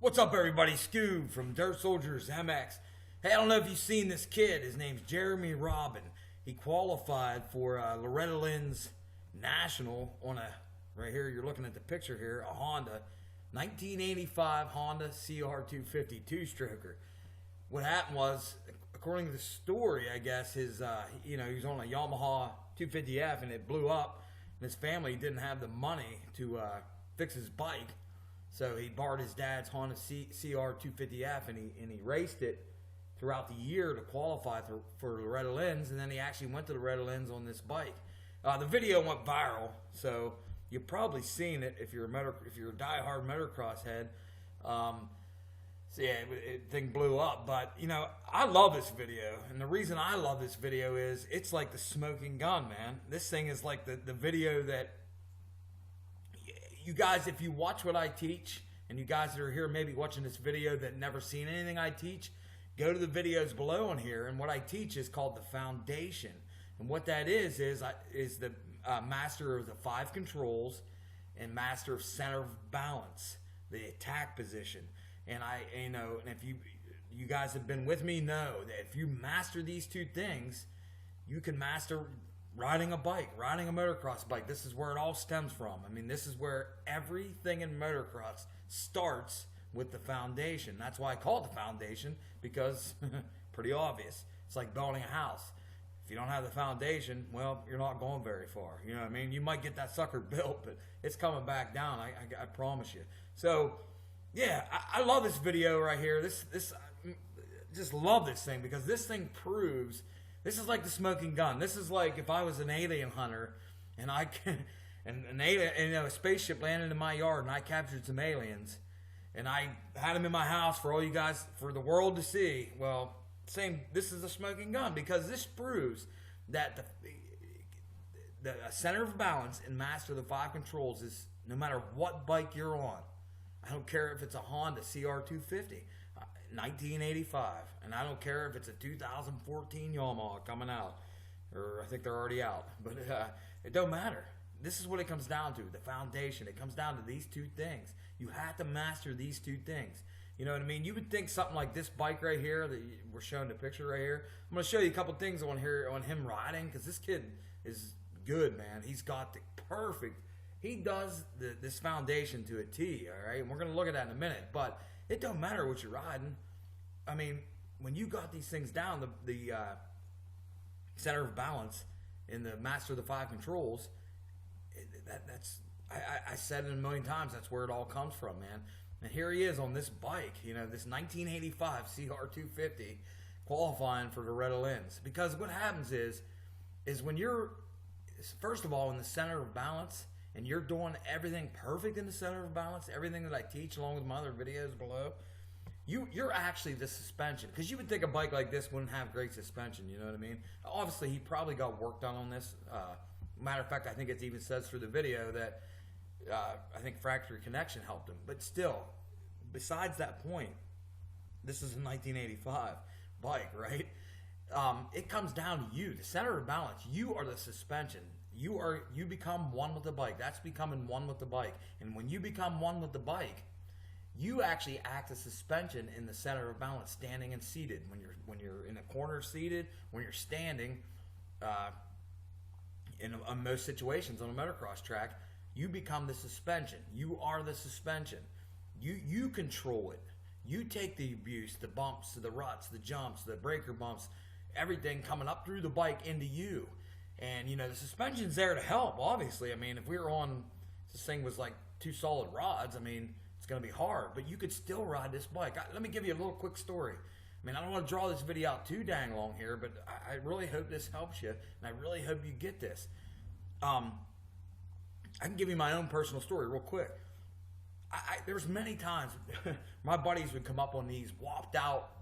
What's up, everybody? Scoob from Dirt Soldiers MX. Hey, I don't know if you've seen this kid. His name's Jeremy Robin. He qualified for Loretta Lynn's National on a, right here, you're looking at the picture here, a Honda, 1985 Honda CR250 two-stroker. What happened was, according to the story, I guess, his, he was on a Yamaha 250F and it blew up. And his family didn't have the money to fix his bike. So he borrowed his dad's Honda CR250F and he raced it throughout the year to qualify for Loretta Lynn's, and then he actually went to Loretta Lynn's on this bike. The video went viral, so you've probably seen it if you're a diehard motocross head. So yeah, thing blew up. But I love this video, and the reason I love this video is it's like the smoking gun, man. This thing is like the video that you guys, if you watch what I teach, and you guys that are here maybe watching this video that never seen anything I teach, go to the videos below on here, and what I teach is called the foundation. And what that is the master of the 5 controls and master of center of balance, the attack position. And and if you guys have been with me, know that if you master these 2 things, you can master riding a bike, riding a motocross bike. This is where it all stems from. I mean, this is where everything in motocross starts with the foundation. That's why I call it the foundation, because pretty obvious. It's like building a house. If you don't have the foundation, well, you're not going very far. You know what I mean? You might get that sucker built, but it's coming back down. I promise you. So, yeah, I love this video right here. I just love this thing, because this thing proves. This is like the smoking gun. This is like if I was an alien hunter and a spaceship landed in my yard and I captured some aliens and I had them in my house for all you guys, for the world to see. Well, this is a smoking gun, because this proves that the center of balance and master of the 5 controls is no matter what bike you're on. I don't care if it's a Honda CR250. 1985, and I don't care if it's a 2014 Yamaha coming out, or I think they're already out, but it don't matter. This is what it comes down to, the foundation. It comes down to these 2 things. You have to master these 2 things. You know what I mean? You would think something like this bike right here that we're showing the picture right here. I'm going to show you a couple things on here on him riding, because this kid is good, man. He's got the perfect. He does this foundation to a T. All right, and we're going to look at that in a minute, but it don't matter what you're riding. I mean, when you got these things down, the center of balance and the master of the 5 controls, I said it a million times, that's where it all comes from, man. And here he is on this bike, this 1985 CR250 qualifying for Loretta Lynn's. Because what happens is when you're, first of all, in the center of balance, and you're doing everything perfect in the center of balance, everything that I teach along with my other videos below, you're actually the suspension. Because you would think a bike like this wouldn't have great suspension, you know what I mean? Obviously, he probably got work done on this. Matter of fact, I think it even says through the video that I think factory connection helped him. But still, besides that point, this is a 1985 bike, right? It comes down to you, the center of balance. You are the suspension. You become one with the bike. That's becoming one with the bike. And when you become one with the bike, you actually act as suspension in the center of balance, standing and seated. When you're in a corner seated, when you're standing, in most situations on a motocross track, you become the suspension. You are the suspension. You control it. You take the abuse, the bumps, the ruts, the jumps, the breaker bumps, everything coming up through the bike into you. And, the suspension's there to help, obviously. I mean, if we were on, this thing was like 2 solid rods, I mean, it's going to be hard. But you could still ride this bike. Let me give you a little quick story. I mean, I don't want to draw this video out too dang long here, but I really hope this helps you, and I really hope you get this. I can give you my own personal story real quick. There's many times my buddies would come up on these whopped out,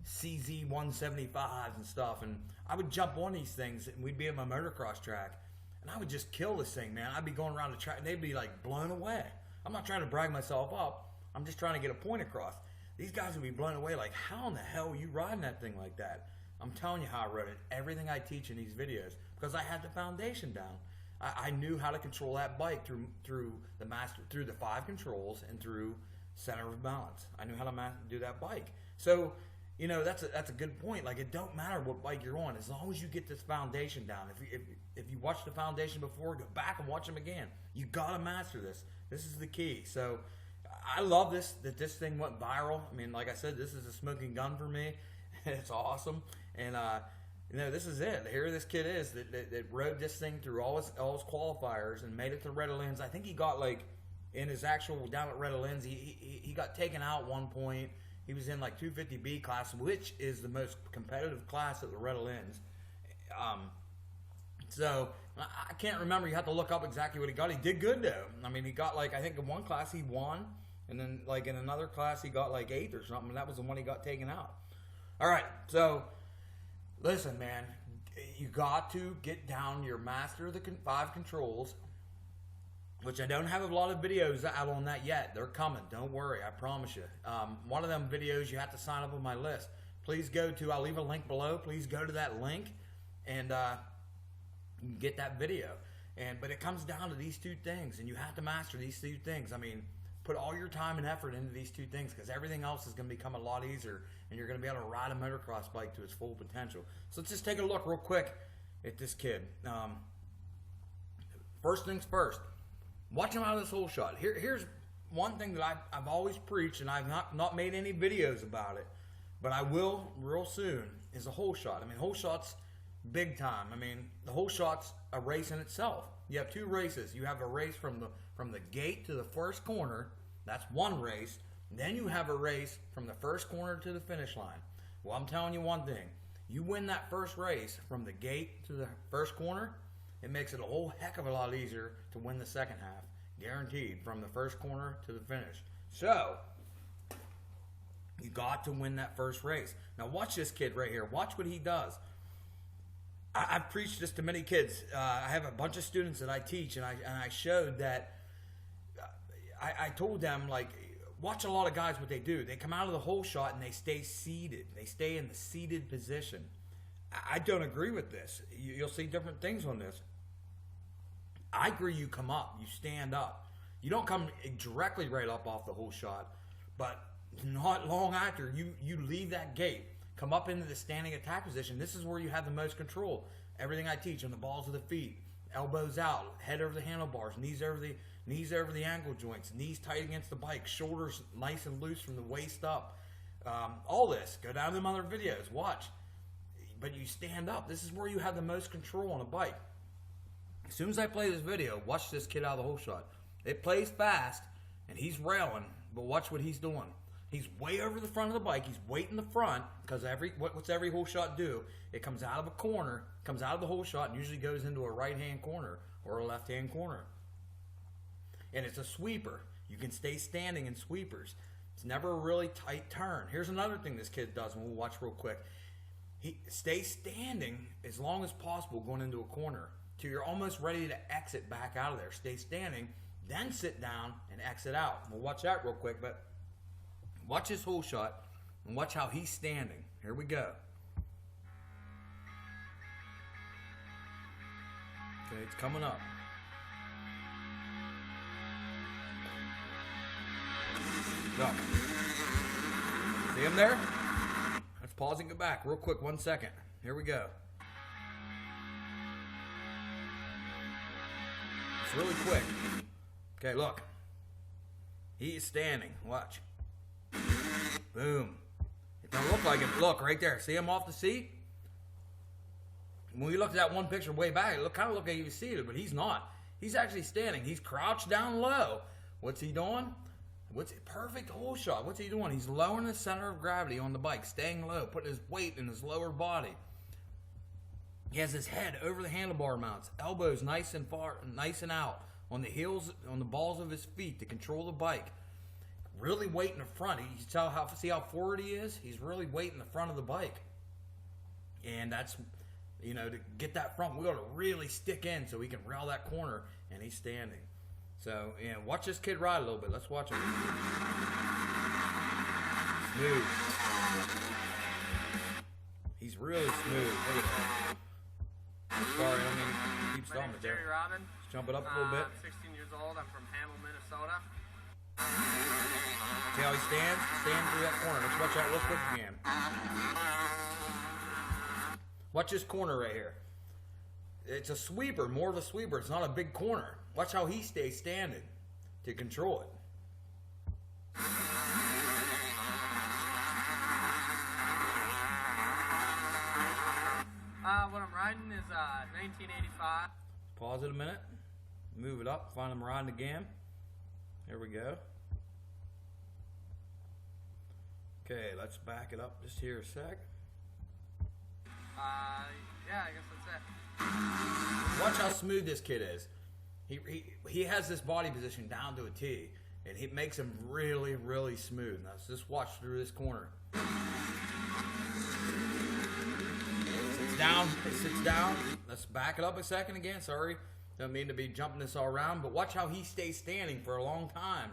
CZ 175s and stuff, and I would jump on these things, and we'd be at my motocross track, and I would just kill this thing, man. I'd be going around the track, and they'd be like blown away. I'm not trying to brag myself up. I'm just trying to get a point across. These guys would be blown away, like, how in the hell are you riding that thing like that? I'm telling you how I rode it. Everything I teach in these videos, because I had the foundation down. I knew how to control that bike through the 5 controls and through center of balance. I knew how to do that bike. So, you know, that's a good point. Like, it don't matter what bike you're on, as long as you get this foundation down. If you watched the foundation before, go back and watch them again. You gotta master this. This is the key. So, I love that this thing went viral. I mean, like I said, this is a smoking gun for me. It's awesome, and you know, this is it. Here this kid is that rode this thing through all his qualifiers and made it to Red Lens. I think he got, like, in his actual down at Red Lens, he got taken out at one point. He was in like 250B class, which is the most competitive class at the Red Lens. So I can't remember. You have to look up exactly what he got. He did good though. I mean, he got, like, I think in one class he won, and then like in another class he got like 8th or something. And that was the one he got taken out. All right, so listen, man, you got to get down your master of the 5 controls, which I don't have a lot of videos out on that yet. They're coming. Don't worry. I promise you. One of them videos, you have to sign up on my list. Please go to, I'll leave a link below. Please go to that link and you can get that video. But it comes down to these 2 things, and you have to master these 2 things. I mean, put all your time and effort into these 2 things, because everything else is going to become a lot easier, and you're going to be able to ride a motocross bike to its full potential. So let's just take a look real quick at this kid. First things first. Watch him out of this Holeshot. Here's one thing that I've always preached, and I've not made any videos about it, but I will real soon, is a Holeshot. I mean, Holeshot's big time. I mean, the Holeshot's a race in itself. You have 2 races. You have a race from the gate to the first corner. That's one race. Then you have a race from the first corner to the finish line. Well, I'm telling you one thing. You win that first race from the gate to the first corner, it makes it a whole heck of a lot easier to win the second half. Guaranteed, from the first corner to the finish. So, you got to win that first race. Now watch this kid right here. Watch what he does. I've preached this to many kids. I have a bunch of students that I teach, and I showed that, I told them, like, watch a lot of guys what they do. They come out of the Holeshot and they stay seated. They stay in the seated position. I don't agree with this. You'll see different things on this. I agree you come up, you stand up. You don't come directly right up off the Holeshot, but not long after you leave that gate, come up into the standing attack position. This is where you have the most control. Everything I teach on the balls of the feet, elbows out, head over the handlebars, knees over the ankle joints, knees tight against the bike, shoulders nice and loose from the waist up. All this, go down to them other videos, watch. But you stand up. This is where you have the most control on a bike. As soon as I play this video, watch this kid out of the Holeshot. It plays fast, and he's railing, but watch what he's doing. He's way over the front of the bike. He's waiting the front, because what's every Holeshot do? It comes out of a corner, comes out of the Holeshot, and usually goes into a right-hand corner or a left-hand corner. And it's a sweeper. You can stay standing in sweepers. It's never a really tight turn. Here's another thing this kid does, and we'll watch real quick. He stays standing as long as possible going into a corner till you're almost ready to exit back out of there. Stay standing, then sit down and exit out. We'll watch that real quick, but watch his Holeshot and watch how he's standing. Here we go. Okay, it's coming up. Go. See him there? Let's pause and go back real quick, 1 second. Here we go. It's really quick. Okay, look. He is standing. Watch. Boom. It don't look like it. Look, right there. See him off the seat? When we looked at that one picture way back, it kind of looked like he was seated, but he's not. He's actually standing. He's crouched down low. What's he doing? Perfect Holeshot. What's he doing? He's lowering the center of gravity on the bike, staying low, putting his weight in his lower body. He has his head over the handlebar mounts, elbows nice and far, nice and out, on the heels, on the balls of his feet to control the bike. Really weight in the front. You see how forward he is? He's really weight in the front of the bike. And that's, to get that front wheel to really stick in so he can rail that corner, and he's standing. So, watch this kid ride a little bit. Let's watch him. Smooth. He's really smooth. Look at that. Sorry, I mean, keep stopping it there. Jerry Robin. Let's jump it up a little bit. I'm 16 years old. I'm from Hamel, Minnesota. See how he stands? Stand through that corner. Let's watch that real quick again. Watch this corner right here. It's a sweeper, more of a sweeper. It's not a big corner. Watch how he stays standing to control it. What I'm riding is 1985. Pause it a minute. Move it up. Find him riding again. There we go. Okay, let's back it up just here a sec. Yeah, I guess that's it. Watch how smooth this kid is. He has this body position down to a T, and he makes him really, really smooth. Now, let's just watch through this corner. Sits down. It sits down. Let's back it up a second again. Sorry. Don't mean to be jumping this all around, but watch how he stays standing for a long time.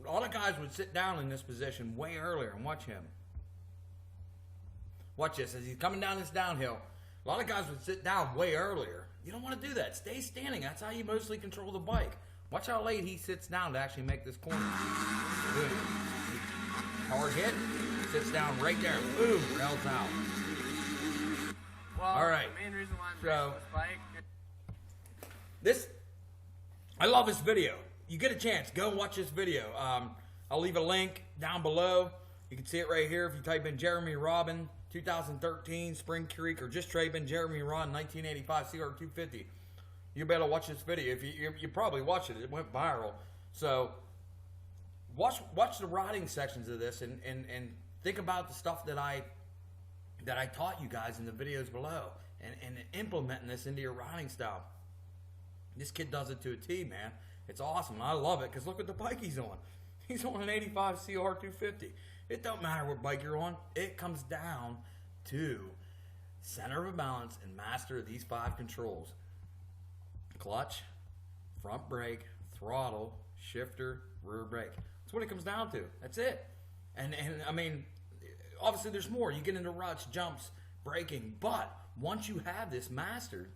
A lot of guys would sit down in this position way earlier, and watch him. Watch this. As he's coming down this downhill, a lot of guys would sit down way earlier. You don't want to do that. Stay standing. That's how you mostly control the bike. Watch how late he sits down to actually make this corner. Boom. Hard hit. Sits down right there. Boom. Rails out. Well, all right. The main reason why I'm racing this bike. I love this video. You get a chance, go and watch this video. I'll leave a link down below. You can see it right here if you type in Jeremy Robin 2013 Spring Creek, or just type in Jeremy Robin 1985 CR250. You better watch this video. If you probably watched it. It went viral. So watch the riding sections of this and think about the stuff that I taught you guys in the videos below, and implementing this into your riding style. This kid does it to a T, man. It's awesome. I love it because look at the bike he's on. He's on an 85 CR250. It don't matter what bike you're on. It comes down to center of balance and master these 5 controls. Clutch, front brake, throttle, shifter, rear brake. That's what it comes down to. That's it. And I mean, obviously there's more. You get into ruts, jumps, braking. But once you have this mastered,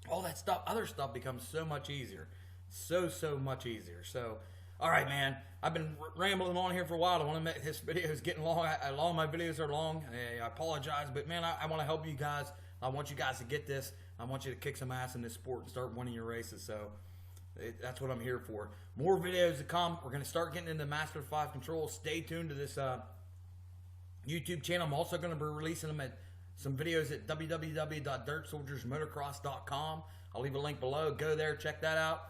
all that stuff, other stuff becomes so much easier. So much easier. So, all right, man. I've been rambling on here for a while. I want to make this video is getting long. A lot of my videos are long. I apologize, but man, I want to help you guys. I want you guys to get this. I want you to kick some ass in this sport and start winning your races. So that's what I'm here for. More videos to come. We're going to start getting into Master 5 controls. Stay tuned to this YouTube channel. I'm also going to be releasing them at some videos at www.dirtsoldiersmotocross.com. I'll leave a link below. Go there, check that out.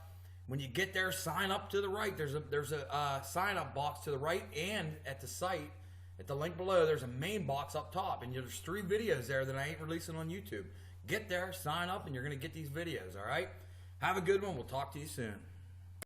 When you get there, sign up to the right. There's a sign up box to the right, and at the site, at the link below, there's a main box up top, and there's 3 videos there that I ain't releasing on YouTube. Get there, sign up, and you're going to get these videos, all right? Have a good one. We'll talk to you soon.